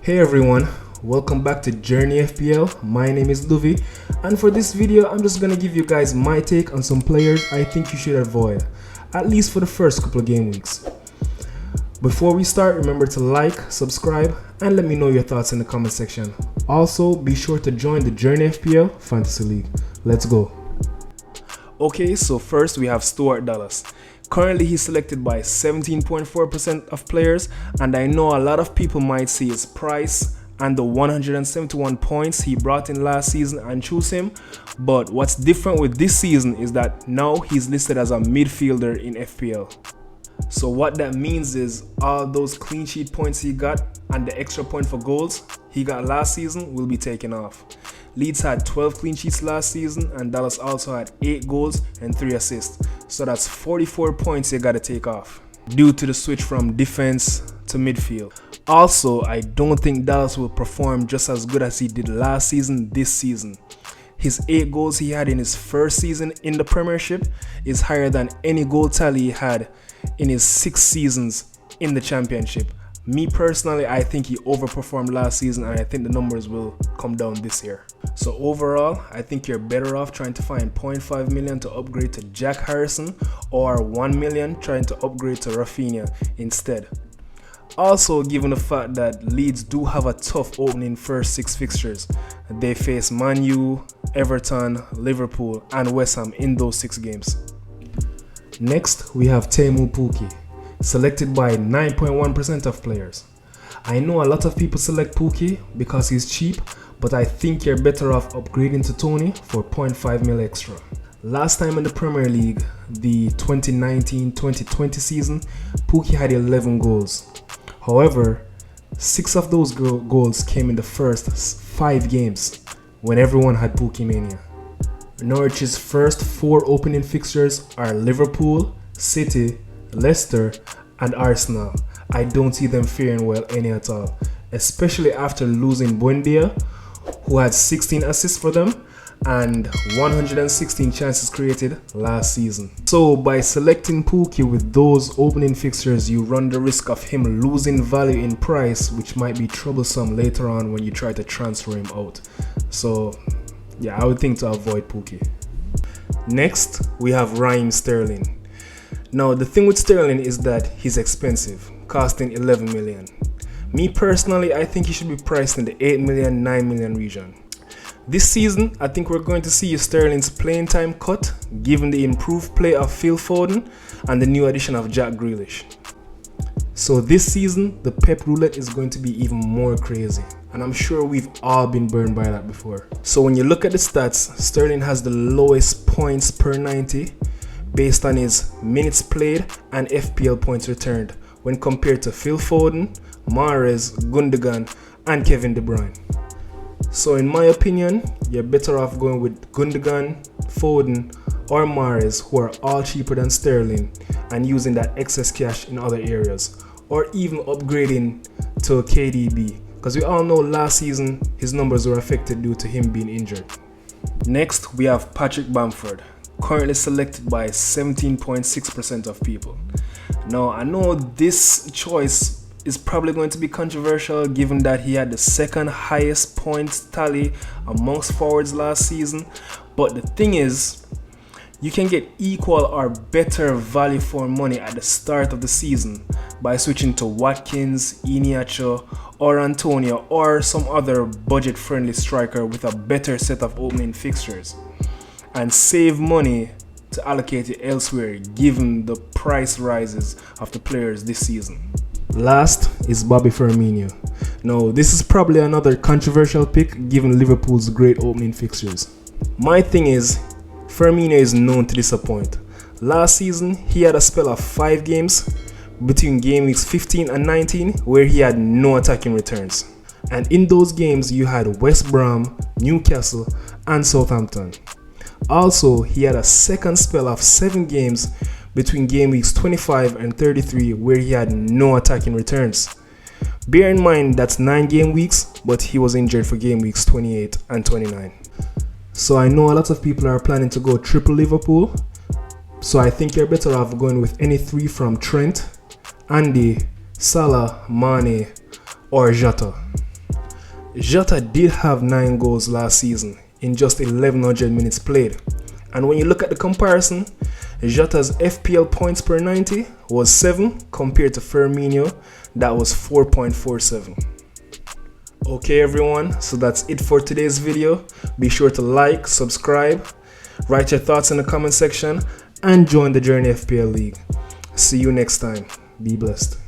Hey everyone, welcome back to Jrny FPL. My name is Luvi, and for this video I'm just gonna give you guys my take on some players I think you should avoid, at least for the first couple of game weeks. Before we start, remember to like, subscribe, and let me know your thoughts in the comment section. Also, be sure to join the Jrny FPL Fantasy League. Let's go. Okay, so first we have Stuart Dallas. Currently he's selected by 17.4% of players, and I know a lot of people might see his price and the 171 points he brought in last season and choose him, but what's different with this season is that now he's listed as a midfielder in FPL. So what that means is all those clean sheet points he got and the extra point for goals he got last season will be taken off. Leeds had 12 clean sheets last season, and Dallas also had 8 goals and 3 assists. So that's 44 points you gotta take off due to the switch from defense to midfield. Also, I don't think Dallas will perform just as good as he did last season this season. His 8 goals he had in his first season in the Premiership is higher than any goal tally he had in his 6 seasons in the Championship. Me personally, I think he overperformed last season, and I think the numbers will come down this year. So overall, I think you're better off trying to find 0.5 million to upgrade to Jack Harrison, or 1 million trying to upgrade to Rafinha instead. Also, given the fact that Leeds do have a tough opening first 6 fixtures, they face Man U, Everton, Liverpool and West Ham in those 6 games. Next, we have Teemu Pukki, selected by 9.1% of players. I know a lot of people select Pukki because he's cheap, but I think you're better off upgrading to Tony for 0.5 mil extra. Last time in the Premier League, the 2019-2020 season, Pukki had 11 goals. However, 6 of those goals came in the first 5 games when everyone had Pukki mania. Norwich's first 4 opening fixtures are Liverpool, City, Leicester and Arsenal. I don't see them faring well any at all, especially after losing Buendia, who had 16 assists for them and 116 chances created last season. So by selecting Pukki with those opening fixtures, you run the risk of him losing value in price, which might be troublesome later on when you try to transfer him out. So yeah, I would think to avoid Pukki. Next, we have Raheem Sterling. Now the thing with Sterling is that he's expensive, costing 11 million. Me personally, I think he should be priced in the 8 million, 9 million region. This season, I think we're going to see Sterling's playing time cut, given the improved play of Phil Foden and the new addition of Jack Grealish. So this season, the Pep roulette is going to be even more crazy, and I'm sure we've all been burned by that before. So when you look at the stats, Sterling has the lowest points per 90 based on his minutes played and FPL points returned when compared to Phil Foden, Mahrez, Gundogan and Kevin De Bruyne. So in my opinion, you're better off going with Gundogan, Foden or Mahrez, who are all cheaper than Sterling, and using that excess cash in other areas, or even upgrading to KDB, because we all know last season his numbers were affected due to him being injured. Next, we have Patrick Bamford, currently selected by 17.6% of people. Now I know this choice is probably going to be controversial, given that he had the second highest points tally amongst forwards last season, but the thing is, you can get equal or better value for money at the start of the season by switching to Watkins, Iheanacho or Antonio, or some other budget friendly striker with a better set of opening fixtures, and save money to allocate it elsewhere given the price rises of the players this season. Last is Bobby Firmino. Now this is probably another controversial pick given Liverpool's great opening fixtures. My thing is, Firmino is known to disappoint. Last season he had a spell of 5 games between game weeks 15 and 19 where he had no attacking returns, and in those games you had West Brom, Newcastle and Southampton. Also, he had a second spell of 7 games between game weeks 25 and 33 where he had no attacking returns. Bear in mind that's 9 game weeks, but he was injured for game weeks 28 and 29. So I know a lot of people are planning to go triple Liverpool, so I think you're better off going with any 3 from Trent, Andy, Salah, Mane or Jota. Jota did have 9 goals last season in just 1100 minutes played. And when you look at the comparison, Jota's FPL points per 90 was 7 compared to Firmino, that was 4.47. Okay everyone, so that's it for today's video. Be sure to like, subscribe, write your thoughts in the comment section, and join the Jrny FPL League. See you next time. Be blessed.